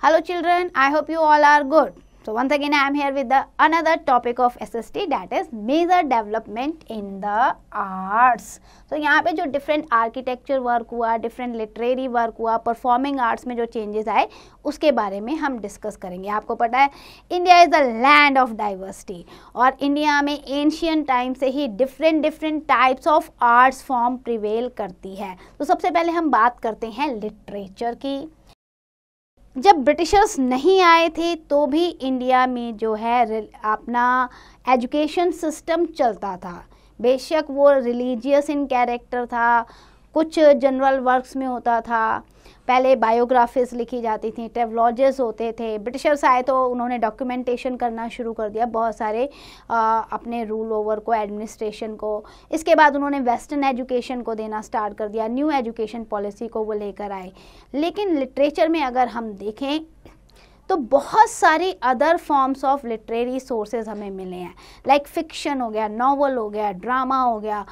Hello children, I hope you all are good. So once again I am here with the another topic of SST, that is major development in the arts. तो यहाँ पे जो different architecture work हुआ, different literary work हुआ, performing arts में जो changes आए उसके बारे में हम डिस्कस करेंगे। आपको पता है India is the land of diversity और इंडिया में एंशियंट टाइम से ही different types of arts form prevail करती है। तो सबसे पहले हम बात करते हैं लिटरेचर की। जब ब्रिटिशर्स नहीं आए थे तो भी इंडिया में जो है अपना एजुकेशन सिस्टम चलता था। बेशक वो रिलीजियस इन कैरेक्टर था, कुछ जनरल वर्क्स में होता था, पहले बायोग्राफीज लिखी जाती थी, ट्रेवलॉजेस होते थे। ब्रिटिशर्स आए तो उन्होंने डॉक्यूमेंटेशन करना शुरू कर दिया बहुत सारे अपने रूल ओवर को, एडमिनिस्ट्रेशन को। इसके बाद उन्होंने वेस्टर्न एजुकेशन को देना स्टार्ट कर दिया, न्यू एजुकेशन पॉलिसी को वो लेकर आए। लेकिन लिटरेचर में अगर हम देखें तो बहुत सारी other forms of literary sources हमें मिले हैं, लाइक फिक्शन हो गया, नॉवल हो गया, ड्रामा हो गया।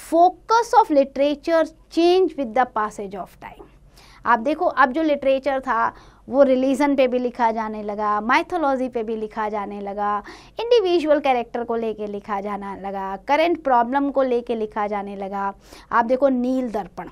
Focus of literature change with the passage of time. आप देखो अब जो लिटरेचर था वो रिलीजन पे भी लिखा जाने लगा, माइथोलॉजी पे भी लिखा जाने लगा, इंडिविजुअल कैरेक्टर को लेके लिखा जाने लगा, करेंट प्रॉब्लम को लेके लिखा जाने लगा। आप देखो नील दर्पण,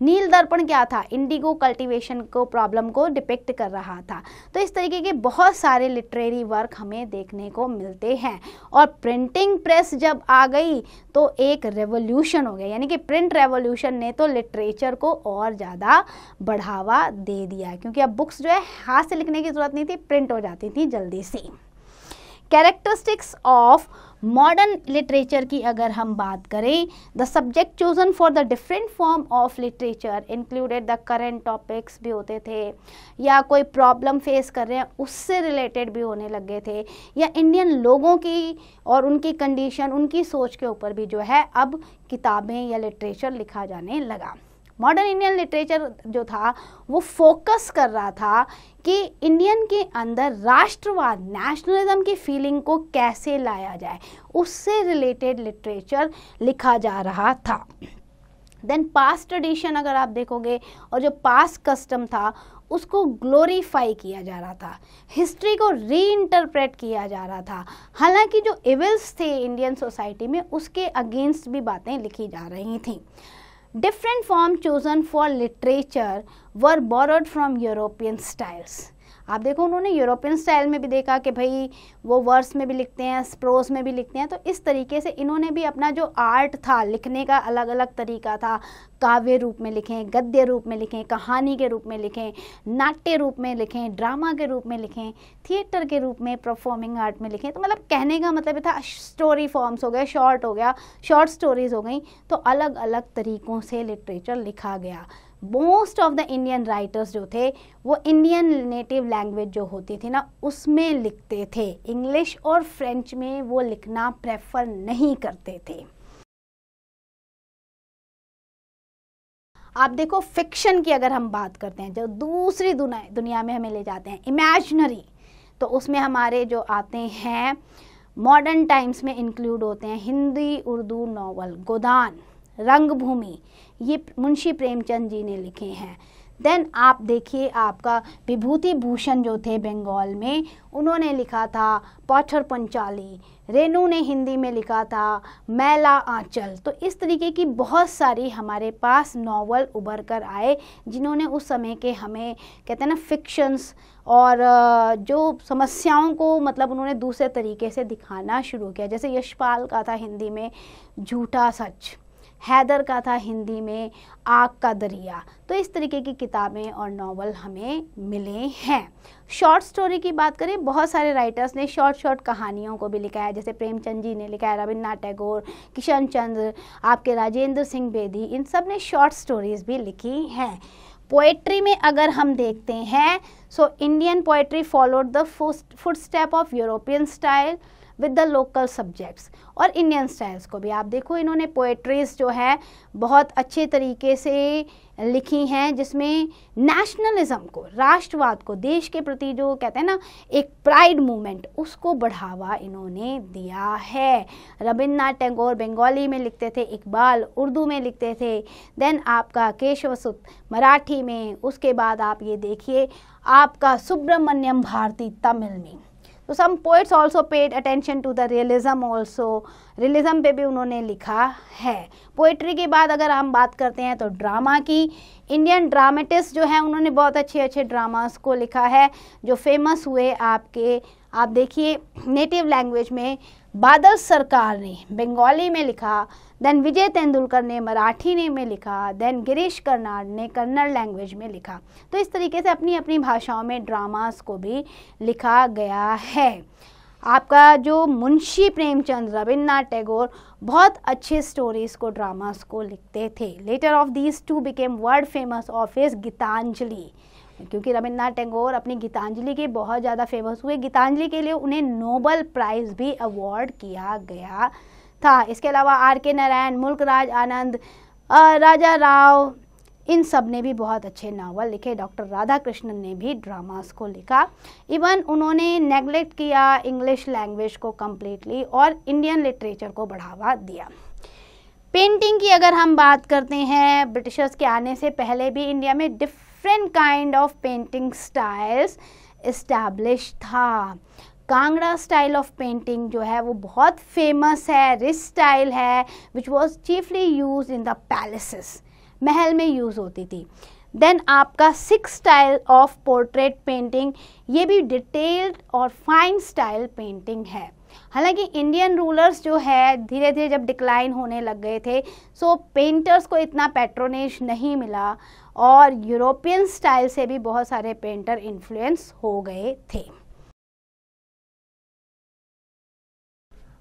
नील दर्पण क्या था? इंडिगो कल्टीवेशन को प्रॉब्लम को डिपिक्ट कर रहा था। तो इस तरीके के बहुत सारे लिटरेरी वर्क हमें देखने को मिलते हैं। और प्रिंटिंग प्रेस जब आ गई तो एक रेवोल्यूशन हो गया, यानी कि प्रिंट रेवोल्यूशन ने तो लिटरेचर को और ज़्यादा बढ़ावा दे दिया, क्योंकि अब बुक्स जो है हाथ से लिखने की ज़रूरत नहीं थी, प्रिंट हो जाती थी जल्दी से। कैरेक्टरिस्टिक्स ऑफ मॉडर्न लिटरेचर की अगर हम बात करें, the subject chosen for the different form of literature included the current topics भी होते थे, या कोई प्रॉब्लम फेस कर रहे हैं उससे रिलेटेड भी होने लगे थे, या इंडियन लोगों की और उनकी कंडीशन, उनकी सोच के ऊपर भी जो है अब किताबें या लिटरेचर लिखा जाने लगा। मॉडर्न इंडियन लिटरेचर जो था वो फोकस कर रहा था कि इंडियन के अंदर राष्ट्रवाद, नेशनलिज्म की फीलिंग को कैसे लाया जाए, उससे रिलेटेड लिटरेचर लिखा जा रहा था। देन पास्ट ट्रेडिशन अगर आप देखोगे, और जो पास्ट कस्टम था उसको ग्लोरीफाई किया जा रहा था, हिस्ट्री को रीइंटरप्रेट किया जा रहा था। हालांकि जो इविल्स थे इंडियन सोसाइटी में उसके अगेंस्ट भी बातें लिखी जा रही थी। Different forms chosen for literature were borrowed from European styles. आप देखो उन्होंने यूरोपियन स्टाइल में भी देखा कि भाई वो वर्स में भी लिखते हैं, प्रोज में भी लिखते हैं, तो इस तरीके से इन्होंने भी अपना जो आर्ट था लिखने का अलग अलग तरीका था, काव्य रूप में लिखें, गद्य रूप में लिखें, कहानी के रूप में लिखें, नाट्य रूप में लिखें, ड्रामा के रूप में लिखें, थिएटर के रूप में, परफॉर्मिंग आर्ट में लिखें। तो मतलब कहने का मतलब था स्टोरी फॉर्म्स हो गए, शॉर्ट हो गया, शॉर्ट स्टोरीज हो गई, तो अलग अलग तरीक़ों से लिटरेचर लिखा गया। Most of the Indian writers जो थे वो इंडियन नेटिव लैंग्वेज जो होती थी ना उसमें लिखते थे, इंग्लिश और फ्रेंच में वो लिखना प्रेफर नहीं करते थे। आप देखो फिक्शन की अगर हम बात करते हैं, जो दूसरी दुनिया में हमें ले जाते हैं, इमेजिनरी, तो उसमें हमारे जो आते हैं मॉडर्न टाइम्स में इंक्लूड होते हैं हिंदी उर्दू नॉवल, गोदान, रंगभूमि, ये मुंशी प्रेमचंद जी ने लिखे हैं। देन आप देखिए आपका विभूति भूषण जो थे बंगाल में, उन्होंने लिखा था पौथर पंचाली। रेणु ने हिंदी में लिखा था मैला आंचल। तो इस तरीके की बहुत सारी हमारे पास नॉवल उभर कर आए जिन्होंने उस समय के हमें कहते हैं ना फिक्शंस और जो समस्याओं को मतलब उन्होंने दूसरे तरीके से दिखाना शुरू किया। जैसे यशपाल का था हिंदी में झूठा सच, हैदर का था हिंदी में आग का दरिया। तो इस तरीके की किताबें और नॉवल हमें मिले हैं। शॉर्ट स्टोरी की बात करें, बहुत सारे राइटर्स ने शॉर्ट कहानियों को भी लिखा है, जैसे प्रेमचंद जी ने लिखा है, रविन्द्रनाथ टैगोर, किशन चंद्र, आपके राजेंद्र सिंह बेदी, इन सब ने शॉर्ट स्टोरीज भी लिखी हैं। पोएट्री में अगर हम देखते हैं, so Indian poetry followed the footstep of European style, with the local subjects. और इंडियन स्टाइल्स को भी आप देखो, इन्होंने पोएट्रीज जो है बहुत अच्छे तरीके से लिखी हैं, जिसमें नेशनलिज्म को, राष्ट्रवाद को, देश के प्रति जो कहते हैं ना एक प्राइड मूवमेंट, उसको बढ़ावा इन्होंने दिया है। रविन्द्रनाथ टैगोर बंगाली में लिखते थे, इकबाल उर्दू में लिखते थे, देन आपका केशवसुत मराठी में, उसके बाद आप ये देखिए आपका सुब्रमण्यम भारती तमिल में। तो some poets also paid attention to the realism also, realism पे भी उन्होंने लिखा है। पोइट्री के बाद अगर हम बात करते हैं तो ड्रामा की, इंडियन ड्रामेटिस्ट जो हैं उन्होंने बहुत अच्छे अच्छे ड्रामास को लिखा है जो फेमस हुए आपके, आप देखिए नेटिव लैंग्वेज में बादल सरकार ने बंगाली में लिखा, देन विजय तेंदुलकर ने मराठी में लिखा, देन गिरीश कर्नाड ने कन्नड़ लैंग्वेज में लिखा। तो इस तरीके से अपनी अपनी भाषाओं में ड्रामास को भी लिखा गया है। आपका जो मुंशी प्रेमचंद, रविन्द्रनाथ टैगोर बहुत अच्छे स्टोरीज को, ड्रामास को लिखते थे। Later of these two became world famous of his Gitanjali, क्योंकि रविन्द्रनाथ टैगोर अपनी गीतांजलि के बहुत ज़्यादा फेमस हुए। गीतांजलि के लिए उन्हें नोबल प्राइज़ भी अवार्ड किया गया था। इसके अलावा आर के नारायण, मुल्क राज आनंद, राजा राव, इन सब ने भी बहुत अच्छे नावल लिखे। डॉक्टर राधा कृष्णन ने भी ड्रामास को लिखा। इवन उन्होंने नेग्लेक्ट किया इंग्लिश लैंग्वेज को कम्प्लीटली और इंडियन लिटरेचर को बढ़ावा दिया। पेंटिंग की अगर हम बात करते हैं, ब्रिटिशर्स के आने से पहले भी इंडिया में different kind of painting styles establish था। कांगड़ा स्टाइल ऑफ पेंटिंग जो है वो बहुत फेमस है, रिच स्टाइल है, which was chiefly use in the palaces, महल में यूज़ होती थी। देन आपका six style of portrait painting, ये भी डिटेल्ड और फाइन स्टाइल पेंटिंग है। हालांकि इंडियन रूलर्स जो है धीरे धीरे जब डिक्लाइन होने लग गए थे, सो पेंटर्स को इतना पैट्रोनेज नहीं मिला और यूरोपियन स्टाइल से भी बहुत सारे पेंटर इन्फ्लुएंस हो गए थे।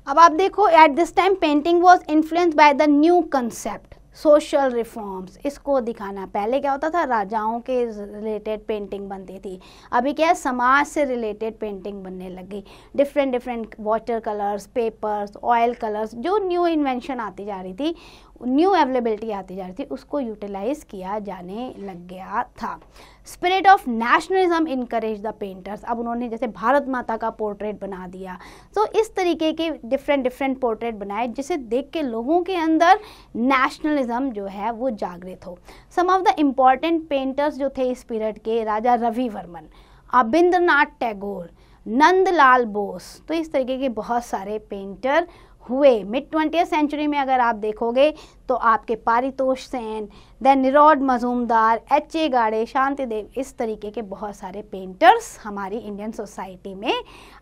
अब आप देखो, at this time painting was influenced by the new concept social reforms. इसको दिखाना, पहले क्या होता था राजाओं के रिलेटेड पेंटिंग बनती थी, अभी क्या है समाज से रिलेटेड पेंटिंग बनने लगी। Different different water colours, papers, oil colours, जो न्यू इन्वेंशन आती जा रही थी, न्यू अवेलेबिलिटी आती जा रही थी, उसको यूटिलाइज किया जाने लग गया था। Spirit of nationalism encourage the painters, अब उन्होंने जैसे भारत माता का पोर्ट्रेट बना दिया, तो इस तरीके के डिफरेंट डिफरेंट पोर्ट्रेट बनाए जिसे देख के लोगों के अंदर नेशनलिज्म जो है वो जागृत हो। सम ऑफ द इम्पॉर्टेंट पेंटर्स जो थे इस पीरियड के, राजा रवि वर्मन, अबिंद्रनाथ टैगोर, नंदलाल बोस, तो इस तरीके के बहुत सारे पेंटर हुए। मिड 20वीं सेंचुरी में अगर आप देखोगे तो आपके पारितोष सेन, देन निरोध मजूमदार, एच.ए. गाड़े, शांति देव, इस तरीके के बहुत सारे पेंटर्स हमारी इंडियन सोसाइटी में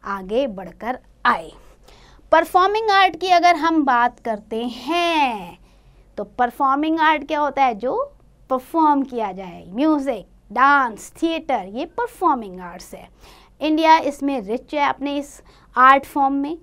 आगे बढ़कर आए। परफॉर्मिंग आर्ट की अगर हम बात करते हैं तो परफॉर्मिंग आर्ट क्या होता है, जो परफॉर्म किया जाए, म्यूजिक, डांस, थिएटर, ये परफॉर्मिंग आर्ट्स है। इंडिया इसमें रिच है अपने इस आर्ट फॉर्म में।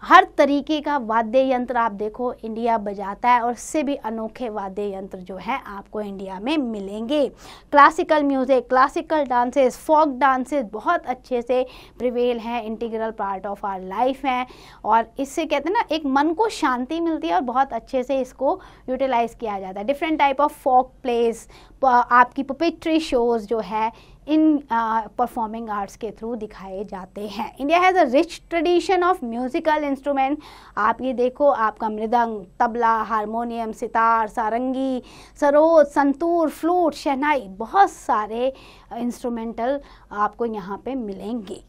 हर तरीके का वाद्य यंत्र आप देखो इंडिया बजाता है और इससे भी अनोखे वाद्य यंत्र जो है आपको इंडिया में मिलेंगे। Classical music, classical dances, folk dances बहुत अच्छे से प्रिवेल हैं, integral part of our life हैं और इससे कहते हैं ना एक मन को शांति मिलती है और बहुत अच्छे से इसको यूटिलाइज किया जाता है। Different type of folk plays, आपकी पपेट्री शोज जो है इन परफॉर्मिंग आर्ट्स के थ्रू दिखाए जाते हैं। India has a rich tradition of musical instrument. आप ये देखो, आपका मृदंग, तबला, हारमोनियम, सितार, सारंगी, सरोद, संतूर, फ्लूट, शहनाई, बहुत सारे इंस्ट्रूमेंटल आपको यहाँ पे मिलेंगे।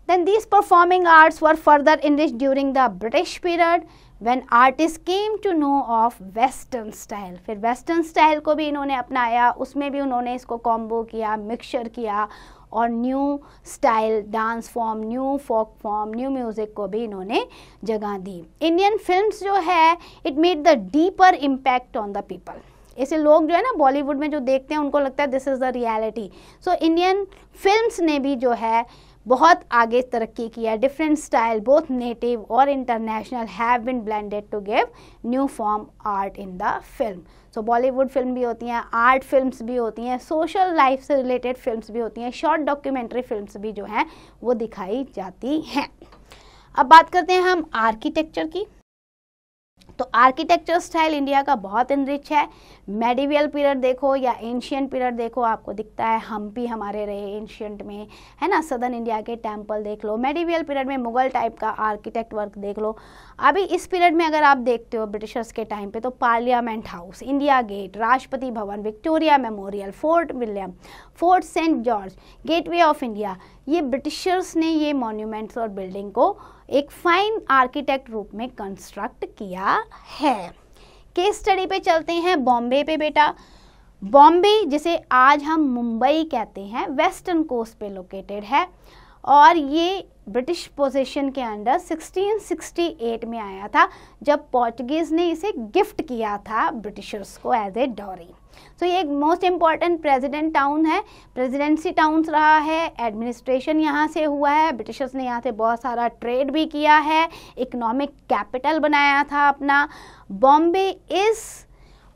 Then these performing arts were further enriched during the British period when artists came to know of Western style। फिर Western style को भी इन्होंने अपनाया, उसमें भी उन्होंने इसको कॉम्बो किया, मिक्सचर किया और new style, dance form, new folk form, new music को भी इन्होंने जगह दी। इंडियन फिल्म्स जो है it made the deeper impact on the people. ऐसे लोग जो है ना बॉलीवुड में जो देखते हैं उनको लगता है this is the reality. So Indian films ने भी जो है बहुत आगे तरक्की किया। डिफरेंट स्टाइल बोथ नेटिव और international have been blended to give new form art in the film. So Bollywood film भी होती हैं, आर्ट फिल्म्स भी होती हैं, सोशल लाइफ से रिलेटेड फिल्म्स भी होती हैं, शॉर्ट डॉक्यूमेंट्री फिल्म्स भी जो हैं वो दिखाई जाती हैं। अब बात करते हैं हम आर्किटेक्चर की। तो आर्किटेक्चर स्टाइल इंडिया का बहुत इनरिच है। मेडिवियल पीरियड देखो या एंशियंट पीरियड देखो, आपको दिखता है हम्पी हमारे रहे एंशियंट में, है ना। सदर्न इंडिया के टेम्पल देख लो। मेडिवियल पीरियड में मुगल टाइप का आर्किटेक्ट वर्क देख लो। अभी इस पीरियड में अगर आप देखते हो ब्रिटिशर्स के टाइम पे, तो parliament house, India Gate, Rashtrapati Bhavan, Victoria Memorial, Fort William, Fort Saint George, Gateway of India, ये ब्रिटिशर्स ने ये मॉन्यूमेंट्स और बिल्डिंग को एक फाइन आर्किटेक्ट रूप में कंस्ट्रक्ट किया है। केस स्टडी पे चलते हैं बॉम्बे पे बेटा। बॉम्बे जिसे आज हम मुंबई कहते हैं, वेस्टर्न कोस्ट पे लोकेटेड है और ये ब्रिटिश पोजीशन के अंडर 1668 में आया था, जब पोर्टुगीज ने इसे गिफ्ट किया था ब्रिटिशर्स को एज ए डॉरी। तो ये एक मोस्ट इम्पॉर्टेंट प्रेसिडेंट टाउन है, प्रेसिडेंसी टाउन रहा है, एडमिनिस्ट्रेशन यहाँ से हुआ है। ब्रिटिशर्स ने यहाँ से बहुत सारा ट्रेड भी किया है, इकोनॉमिक कैपिटल बनाया था अपना। Bombay is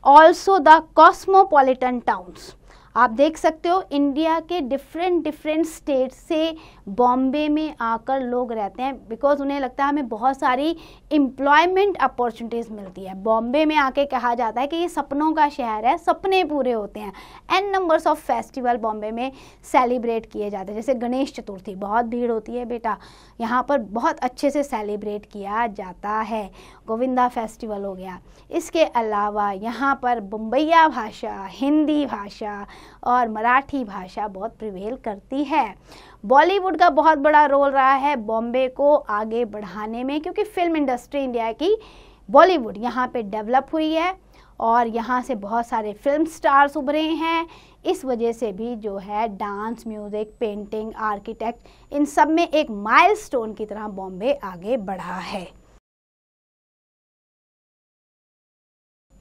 also the cosmopolitan towns. आप देख सकते हो इंडिया के डिफरेंट स्टेट से बॉम्बे में आकर लोग रहते हैं, बिकॉज उन्हें लगता है हमें बहुत सारी एम्प्लॉयमेंट अपॉर्चुनिटीज़ मिलती है। बॉम्बे में आके कहा जाता है कि ये सपनों का शहर है, सपने पूरे होते हैं। N numbers of festival Bombay में सेलिब्रेट किए जाते हैं, जैसे गणेश चतुर्थी, बहुत भीड़ होती है बेटा, यहाँ पर बहुत अच्छे से सेलिब्रेट किया जाता है। गोविंदा फेस्टिवल हो गया। इसके अलावा यहाँ पर बम्बैया भाषा, हिंदी भाषा और मराठी भाषा बहुत प्रिवेल करती है। बॉलीवुड का बहुत बड़ा रोल रहा है बॉम्बे को आगे बढ़ाने में, क्योंकि फिल्म इंडस्ट्री इंडिया की बॉलीवुड यहाँ पे डेवलप हुई है और यहाँ से बहुत सारे फिल्म स्टार्स उभरे हैं। इस वजह से भी जो है डांस, म्यूज़िक, पेंटिंग, आर्किटेक्ट, इन सब में एक माइलस्टोन की तरह बॉम्बे आगे बढ़ा है।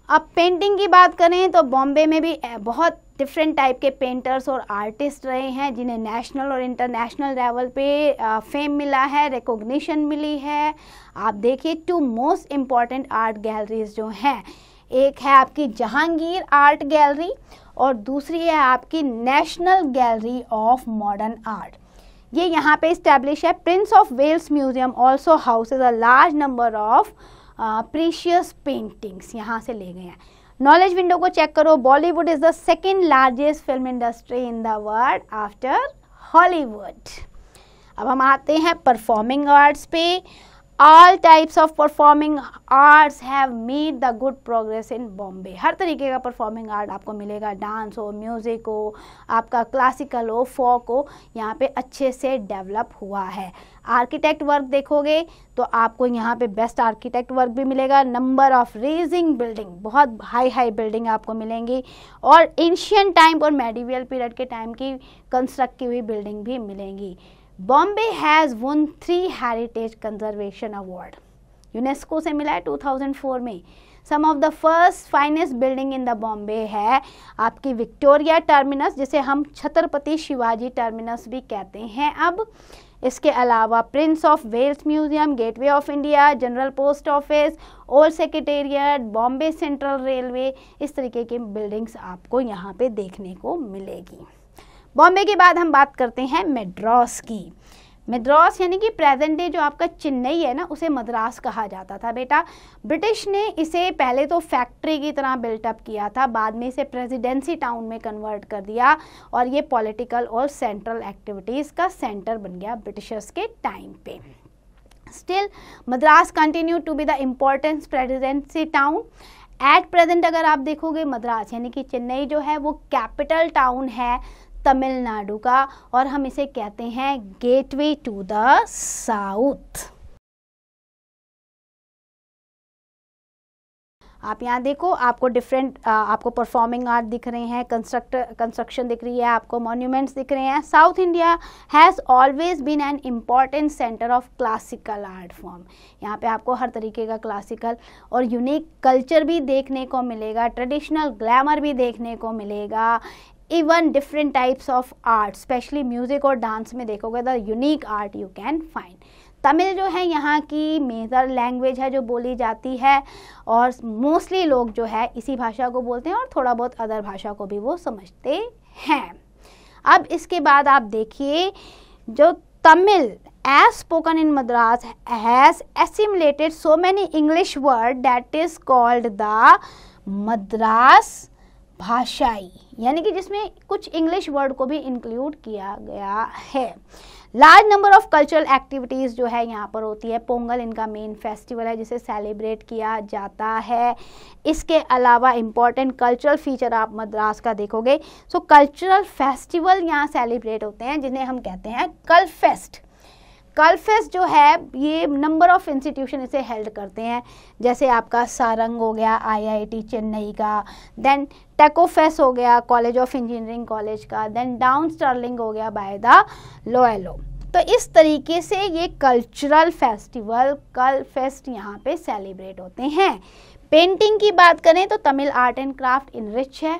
अब पेंटिंग की बात करें तो बॉम्बे में भी बहुत डिफरेंट टाइप के पेंटर्स और आर्टिस्ट रहे हैं, जिन्हें नेशनल और इंटरनेशनल लेवल पे फेम मिला है, रिकॉग्निशन मिली है। आप देखिए 2 मोस्ट इम्पॉर्टेंट आर्ट गैलरीज जो हैं, एक है आपकी जहांगीर आर्ट गैलरी और दूसरी है आपकी national gallery of modern art. ये यहाँ पे इस्टेब्लिश है। Prince of Wales Museum also houses a large number of precious paintings, यहाँ से ले गए हैं। नॉलेज विंडो को चेक करो। Bollywood is the second largest film industry in the world after Hollywood. अब हम आते हैं परफॉर्मिंग आर्ट्स पे। All types of performing arts have made the good progress in Bombay. हर तरीके का परफॉर्मिंग आर्ट आपको मिलेगा, डांस हो, म्यूज़िक हो, आपका क्लासिकल हो, फोक हो, यहाँ पे अच्छे से डेवलप हुआ है। आर्किटेक्ट वर्क देखोगे तो आपको यहाँ पे बेस्ट आर्किटेक्ट वर्क भी मिलेगा। नंबर ऑफ रेजिंग बिल्डिंग, बहुत हाई बिल्डिंग आपको मिलेंगी और एंशियंट टाइम और मेडिवियल पीरियड के टाइम की कंस्ट्रक्ट की हुई बिल्डिंग भी मिलेंगी। Bombay has one 3 heritage conservation award, UNESCO से मिला है 2004 में। Some of the first finest building in the Bombay है आपकी विक्टोरिया टर्मिनस, जिसे हम छत्रपति शिवाजी टर्मिनस भी कहते हैं अब। इसके अलावा Prince of Wales Museum, Gateway of India, General Post Office, Old Secretariat, Bombay Central railway, इस तरीके की बिल्डिंग्स आपको यहाँ पे देखने को मिलेगी। बॉम्बे के बाद हम बात करते हैं मद्रास की। मद्रास यानी कि प्रेजेंट डे जो आपका चेन्नई है ना, उसे मद्रास कहा जाता था बेटा। ब्रिटिश ने इसे पहले तो फैक्ट्री की तरह बिल्टअप किया था, बाद में इसे प्रेसिडेंसी टाउन में कन्वर्ट कर दिया और ये पॉलिटिकल और सेंट्रल एक्टिविटीज़ का सेंटर बन गया ब्रिटिशर्स के टाइम पे। Still Madras continue to be the important presidency town. At present अगर आप देखोगे मद्रास यानी कि चेन्नई जो है वो कैपिटल टाउन है तमिलनाडु का और हम इसे कहते हैं गेटवे टू द साउथ। आप यहाँ देखो, आपको डिफरेंट आपको परफॉर्मिंग आर्ट दिख रहे हैं, कंस्ट्रक्शन दिख रही है, आपको मॉन्यूमेंट्स दिख रहे हैं। South India has always been an important centre of classical art form. यहाँ पे आपको हर तरीके का क्लासिकल और यूनिक कल्चर भी देखने को मिलेगा, ट्रेडिशनल ग्लैमर भी देखने को मिलेगा। Even different types of art, specially music और डांस में देखोगे the unique art you can find. Tamil जो है यहाँ की मेजर लैंग्वेज है जो बोली जाती है, और मोस्टली लोग जो है इसी भाषा को बोलते हैं और थोड़ा बहुत अदर भाषा को भी वो समझते हैं। अब इसके बाद आप देखिए, जो Tamil as spoken in Madras has assimilated so many English word that is called the Madras भाषाई, यानी कि जिसमें कुछ इंग्लिश वर्ड को भी इंक्लूड किया गया है। Large number of cultural activities जो है यहाँ पर होती है। पोंगल इनका मेन फेस्टिवल है जिसे सेलिब्रेट किया जाता है। इसके अलावा इम्पॉर्टेंट कल्चरल फीचर आप मद्रास का देखोगे। सो कल्चरल फेस्टिवल यहाँ सेलिब्रेट होते हैं जिन्हें हम कहते हैं कलफेस्ट। कलफेस्ट जो है ये नंबर ऑफ इंस्टीट्यूशन इसे हेल्ड करते हैं, जैसे आपका सारंग हो गया IIT चेन्नई का, देन टेकोफेस्ट हो गया कॉलेज ऑफ इंजीनियरिंग कॉलेज का, देन डाउन स्टर्लिंग हो गया बाय द लोएलो। तो इस तरीके से ये कल्चरल फेस्टिवल कलफेस्ट यहाँ पे सेलिब्रेट होते हैं। पेंटिंग की बात करें तो Tamil art and craft enrich है।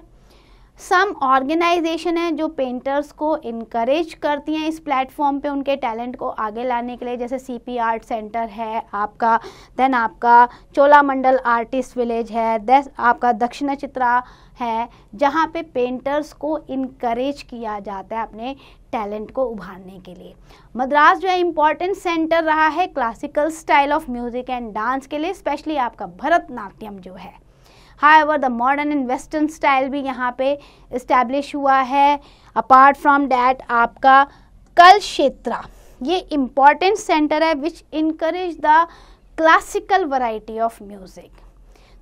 सम ऑर्गेनाइजेशन है जो पेंटर्स को इनकरेज करती हैं इस प्लेटफॉर्म पे उनके टैलेंट को आगे लाने के लिए, जैसे CP आर्ट सेंटर है आपका, देन आपका चोलामंडल आर्टिस्ट विलेज है, देन आपका दक्षिण चित्रा है, जहाँ पे पेंटर्स को इनकरेज किया जाता है अपने टैलेंट को उभारने के लिए। मद्रास जो है इम्पॉर्टेंट सेंटर रहा है classical style of music and dance के लिए, स्पेशली आपका भरतनाट्यम जो है। However, the modern and western style भी यहाँ पे इस्टेब्लिश हुआ है। अपार्ट फ्रॉम डैट आपका कल क्षेत्रा ये इम्पॉर्टेंट सेंटर है which encourage the classical variety of music.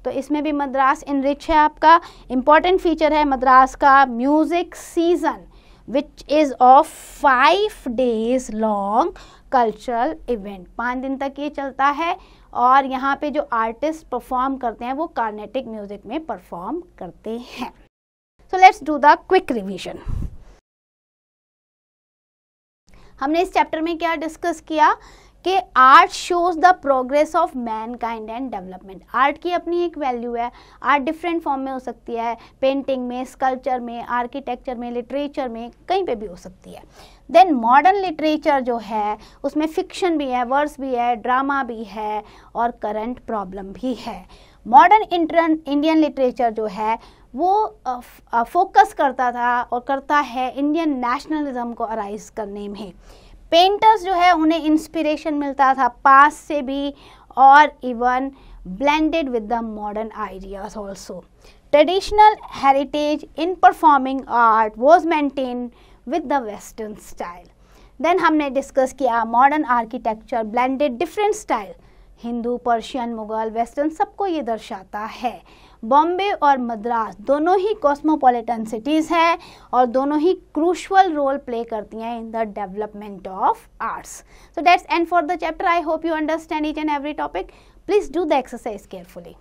तो इसमें भी मद्रास इनरिच है। आपका इम्पॉर्टेंट फीचर है मद्रास का music season which is of 5 days long cultural event. 5 दिन तक ये चलता है और यहाँ पे जो आर्टिस्ट परफॉर्म करते हैं वो कार्नेटिक म्यूजिक में परफॉर्म करते हैं। So let's do the quick revision. हमने इस चैप्टर में क्या डिस्कस किया कि art shows the progress of Mankind and development. Art की अपनी एक वैल्यू है। आर्ट डिफरेंट फॉर्म में हो सकती है, पेंटिंग में, स्कल्पचर में, आर्किटेक्चर में, लिटरेचर में, कहीं पे भी हो सकती है। देन मॉडर्न लिटरेचर जो है उसमें फिक्शन भी है, वर्स भी है, ड्रामा भी है और करंट प्रॉब्लम भी है। मॉडर्न इंडियन लिटरेचर जो है वो फोकस करता था और करता है इंडियन नेशनलिज्म को अराइज करने में। पेंटर्स जो है उन्हें इंस्पिरेशन मिलता था पास्ट से भी और even blended with the modern ideas also. Traditional heritage in performing art was maintain with the western style. Then हमने डिस्कस किया modern architecture blended different style, Hindu, Persian, Mughal, western, सबको ये दर्शाता है। बॉम्बे और मद्रास दोनों ही कॉस्मोपॉलिटन सिटीज़ हैं और दोनों ही क्रूशल रोल प्ले करती हैं in the development of arts. So that's and for the chapter. I hope you understand each and every topic. Please do the exercise carefully.